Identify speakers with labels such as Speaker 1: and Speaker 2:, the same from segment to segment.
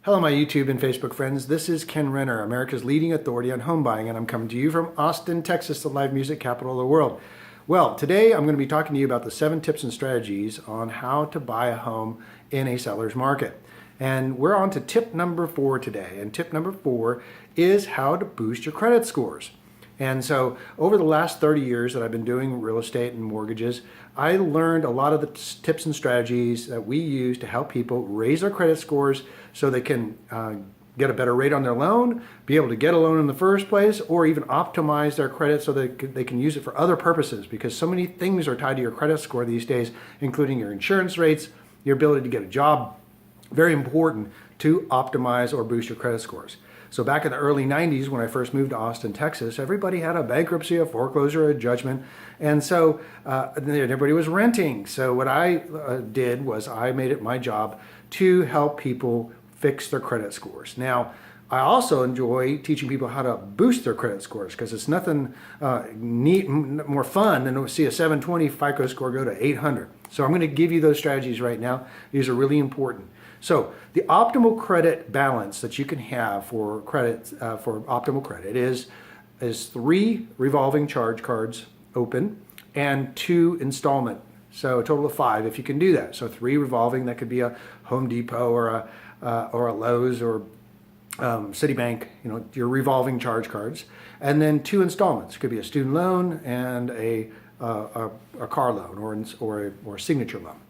Speaker 1: Hello, my YouTube and Facebook friends. This is Ken Renner, America's leading authority on home buying, and I'm coming to you from Austin, Texas, the live music capital of the world. Well, today I'm going to be talking to you about the 7 tips and strategies on how to buy a home in a seller's market. And we're on to tip number 4 today. And tip number 4 is how to boost your credit scores. And so over the last 30 years that I've been doing real estate and mortgages, I learned a lot of the tips and strategies that we use to help people raise their credit scores so they can get a better rate on their loan, be able to get a loan in the first place, or even optimize their credit so that they can use it for other purposes, because so many things are tied to your credit score these days, including your insurance rates, your ability to get a job. Very important to optimize or boost your credit scores. So back in the early 90s, when I first moved to Austin, Texas, everybody had a bankruptcy, a foreclosure, a judgment. And so everybody was renting. So what I did was I made it my job to help people fix their credit scores. Now, I also enjoy teaching people how to boost their credit scores, because it's nothing more fun than to see a 720 FICO score go to 800. So I'm going to give you those strategies right now. These are really important. So the optimal credit balance that you can have for credit, for optimal credit is 3 revolving charge cards open and 2 installment. So a total of 5 if you can do that. So 3 revolving, that could be a Home Depot or a Lowe's or Citibank, your revolving charge cards, and then 2 installments. It could be a student loan and a car loan or a signature loan.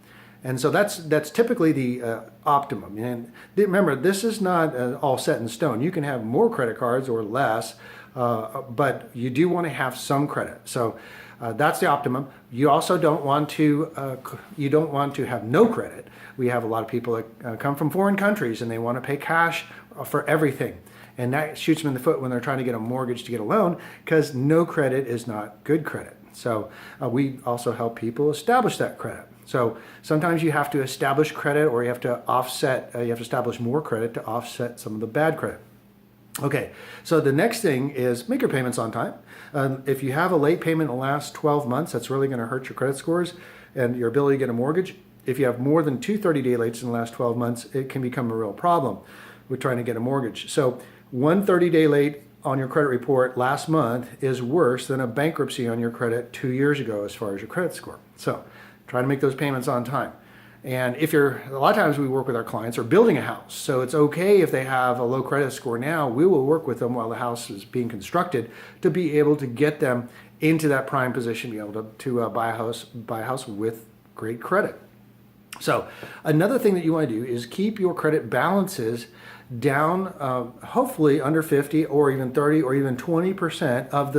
Speaker 1: And so that's typically the optimum. And remember, this is not all set in stone. You can have more credit cards or less, but you do want to have some credit. So that's the optimum. You also don't want to have no credit. We have a lot of people that come from foreign countries and they want to pay cash for everything. And that shoots them in the foot when they're trying to get a mortgage to get a loan, because no credit is not good credit. So we also help people establish that credit. So sometimes you have to establish credit, or you have to establish more credit to offset some of the bad credit. Okay, so the next thing is make your payments on time. If you have a late payment in the last 12 months, that's really going to hurt your credit scores and your ability to get a mortgage. If you have more than 2 30-day lates in the last 12 months, it can become a real problem with trying to get a mortgage. So 1 30-day late on your credit report last month is worse than a bankruptcy on your credit 2 years ago as far as your credit score. So try to make those payments on time. And a lot of times we work with our clients are building a house. So it's okay if they have a low credit score now. We will work with them while the house is being constructed to be able to get them into that prime position, be able to buy a house with great credit. So another thing that you want to do is keep your credit balances down, hopefully under 50 or even 30 or even 20% of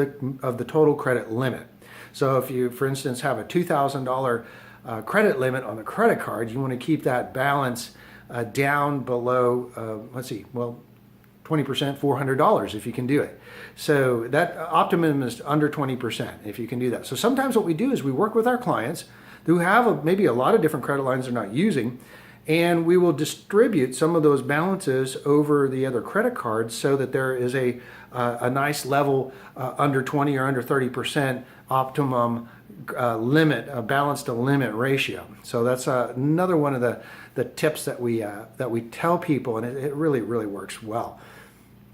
Speaker 1: the total credit limit. So if you, for instance, have a $2,000 credit limit on the credit card, you want to keep that balance down below, 20%, $400 if you can do it. So that optimum is under 20% if you can do that. So sometimes what we do is we work with our clients who have maybe a lot of different credit lines they're not using, and we will distribute some of those balances over the other credit cards so that there is a nice level under 20 or under 30% optimum limit, a balance to limit ratio. So that's another one of the tips that we tell people, and it really works well.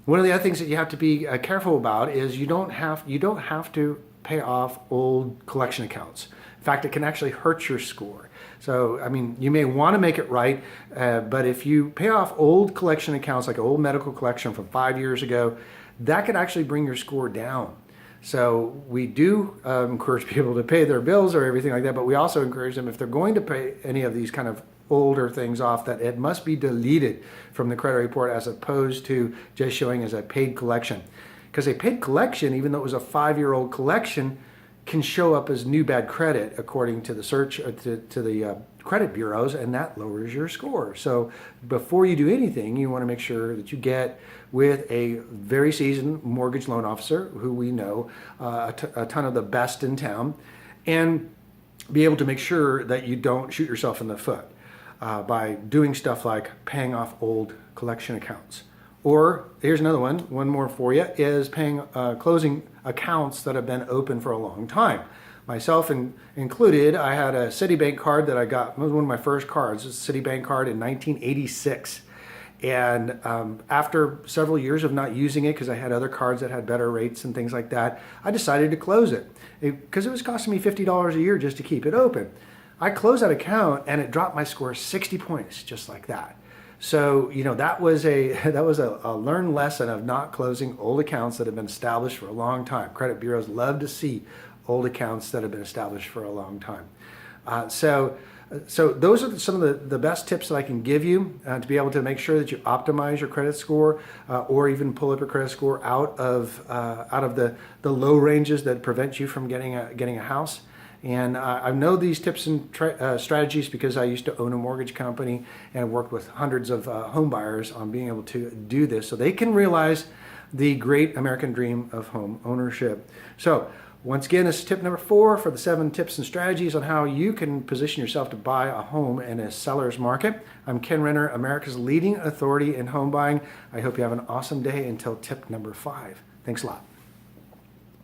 Speaker 1: One of the other things that you have to be careful about is you don't have to pay off old collection accounts. In fact, it can actually hurt your score. So, I mean, you may want to make it right, but if you pay off old collection accounts, like an old medical collection from 5 years ago, that could actually bring your score down. So we do encourage people to pay their bills or everything like that, but we also encourage them, if they're going to pay any of these kind of older things off, that it must be deleted from the credit report as opposed to just showing as a paid collection. Because a paid collection, even though it was a 5-year-old collection, can show up as new bad credit according to the to the credit bureaus, and that lowers your score. So before you do anything, you want to make sure that you get with a very seasoned mortgage loan officer who we know, a ton of the best in town, and be able to make sure that you don't shoot yourself in the foot by doing stuff like paying off old collection accounts. Or here's another one more for you, is paying closing accounts that have been open for a long time. Myself included, I had a Citibank card that I got. It was one of my first cards. It was a Citibank card in 1986. And after several years of not using it, because I had other cards that had better rates and things like that, I decided to close it because it was costing me $50 a year just to keep it open. I closed that account and it dropped my score 60 points just like that. So, that was a learned lesson of not closing old accounts that have been established for a long time. Credit bureaus love to see old accounts that have been established for a long time. So those are some of the best tips that I can give you to be able to make sure that you optimize your credit score or even pull up your credit score out of the low ranges that prevent you from getting a house. And I know these tips and strategies because I used to own a mortgage company and worked with hundreds of home buyers on being able to do this so they can realize the great American dream of home ownership. So once again, this is tip number 4 for the 7 tips and strategies on how you can position yourself to buy a home in a seller's market. I'm Ken Renner, America's leading authority in home buying. I hope you have an awesome day until tip number 5. Thanks a lot.